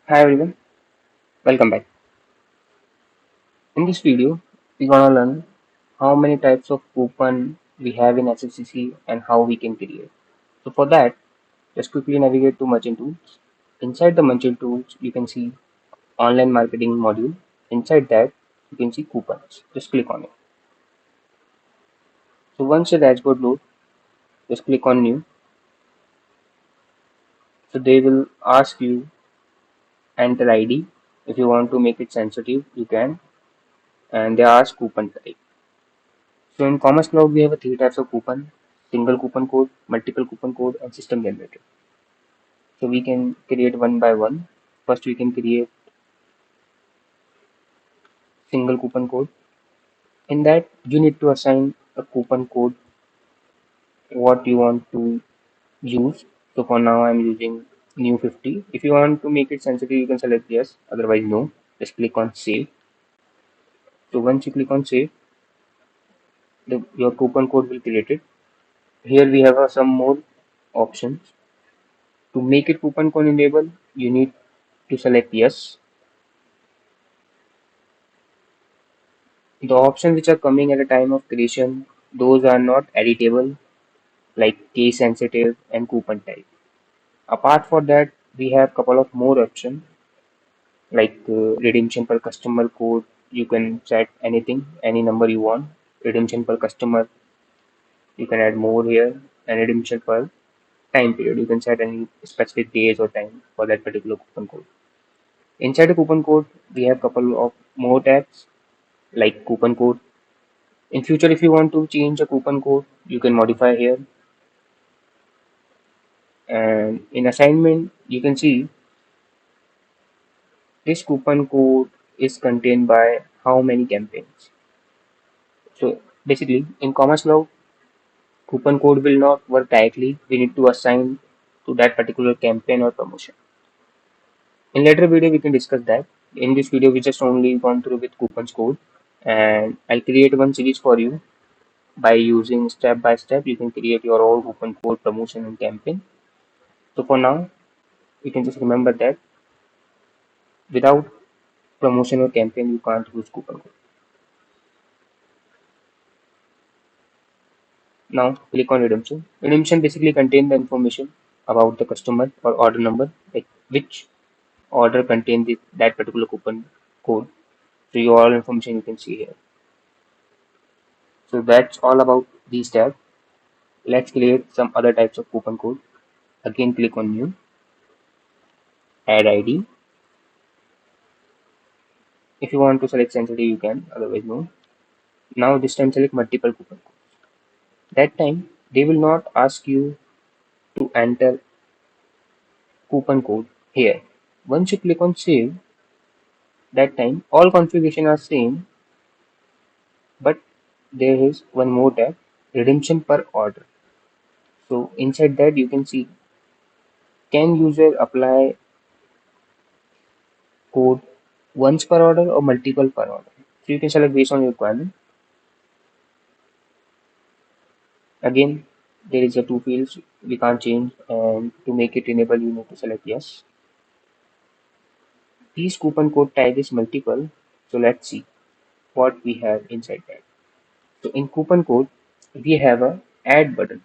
Hi everyone, welcome back. In this video, we're gonna learn how many types of coupon we have in SFCC and how we can create. So for that, just quickly navigate to Merchant Tools. Inside the Merchant Tools, you can see Online Marketing module. Inside that, you can see coupons. Just click on it. So once the dashboard loads, just click on New. So they will ask you enter ID. If you want to make it sensitive, you can. And they ask coupon type. So in Commerce Cloud, we have three types of coupon: single coupon code, multiple coupon code, and system generated. So we can create one by one. First, we can create single coupon code. In that, you need to assign a coupon code what you want to use. So for now, I'm using new 50. If you want to make it sensitive, you can select yes. Otherwise, no. Just click on save. So once you click on save, your coupon code will create it. Here we have some more options. To make it coupon code enable, you need to select yes. The options which are coming at the time of creation, those are not editable, like case sensitive and coupon type. Apart from that, we have couple of more options like redemption per customer code. You can set anything, any number you want. Redemption per customer, you can add more here, and redemption per time period. You can set any specific days or time for that particular coupon code. Inside the coupon code, we have couple of more tabs like coupon code. In future, if you want to change a coupon code, you can modify here. And in assignment, you can see this coupon code is contained by how many campaigns. So basically, in Commerce Cloud, coupon code will not work directly. We need to assign to that particular campaign or promotion. In later video, we can discuss that. In this video, we just only gone through with coupons code, and I'll create one series for you by using step by step. You can create your own coupon code promotion and campaign. So for now, you can just remember that without promotion or campaign, you can't use coupon code. Now click on redemption. Redemption basically contains the information about the customer or order number, like which order contains that particular coupon code. So your all information you can see here. So that's all about these tabs. Let's create some other types of coupon code. Again, click on new, add ID. If you want to select sensitive, you can. Otherwise, no. Now this time select multiple coupon code. That time they will not ask you to enter coupon code here. Once you click on save, that time all configuration are same, but there is one more tab, redemption per order. So inside that you can see, can user apply code once per order or multiple per order. So you can select based on your requirement. Again, there is a two fields we can't change, and to make it enable you need to select yes. These coupon code type is multiple, so let's see what we have inside that. So in coupon code, we have a add button.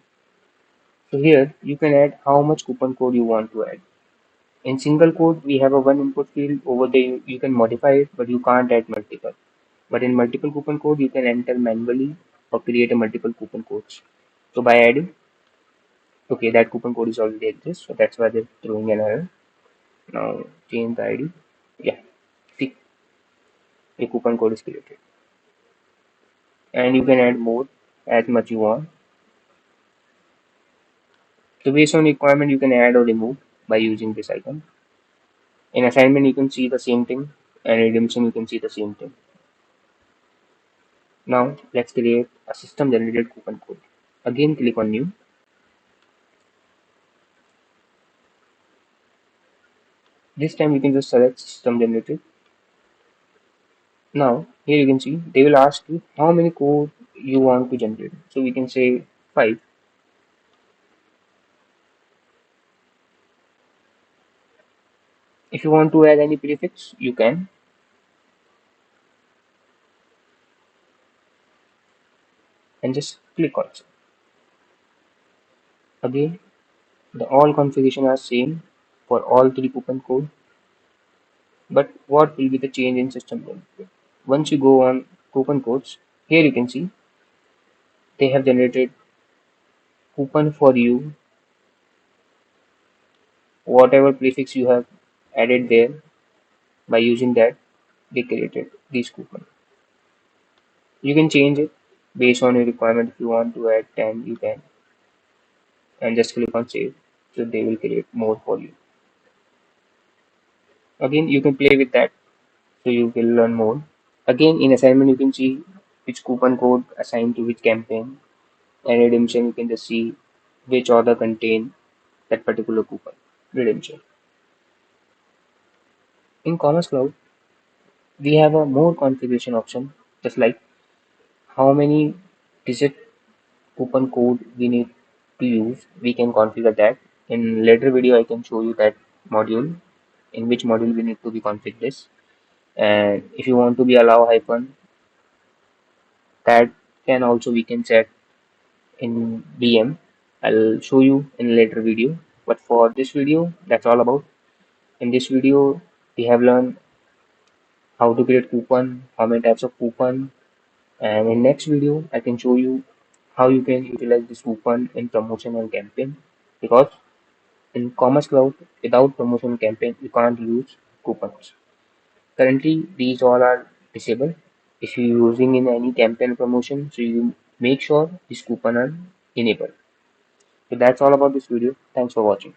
So here you can add how much coupon code you want to add. In single code, we have a one input field. Over there, you can modify it, but you can't add multiple. But in multiple coupon code, you can enter manually or create a multiple coupon codes. So by adding, okay, that coupon code is already exists, so that's why they're throwing an error. Now change the ID. Yeah, see, a coupon code is created, and you can add more as much you want. So based on requirement, you can add or remove by using this icon. In assignment, you can see the same thing, and redemption, you can see the same thing. Now let's create a system generated coupon code. Again, click on new. This time you can just select system generated. Now here you can see they will ask you how many code you want to generate. So we can say 5. If you want to add any prefix, you can, and just click on it. Again, the all configuration are same for all three coupon code, but what will be the change in system name? Once you go on coupon codes, here you can see they have generated coupon for you. Whatever prefix you have added there, by using that, they created this coupon. You can change it based on your requirement. If you want to add 10, you can, and just click on save. So they will create more for you. Again, you can play with that, so you will learn more. Again, in assignment, you can see which coupon code assigned to which campaign, and redemption, you can just see which order contain that particular coupon redemption. In Commerce Cloud, we have a more configuration option, just like how many digit coupon code we need to use. We can configure that. In later video, I can show you that module, in which module we need to be configure this. And if you want to be allow hyphen, that can also we can set in BM. I'll show you in later video. But for this video, that's all about. In this video, we have learned how to create coupon, how many types of coupon, and in next video, I can show you how you can utilize this coupon in promotion and campaign. Because in Commerce Cloud, without promotion campaign, you can't use coupons. Currently, these all are disabled. If you're using in any campaign promotion, so you make sure this coupon are enabled. So that's all about this video. Thanks for watching.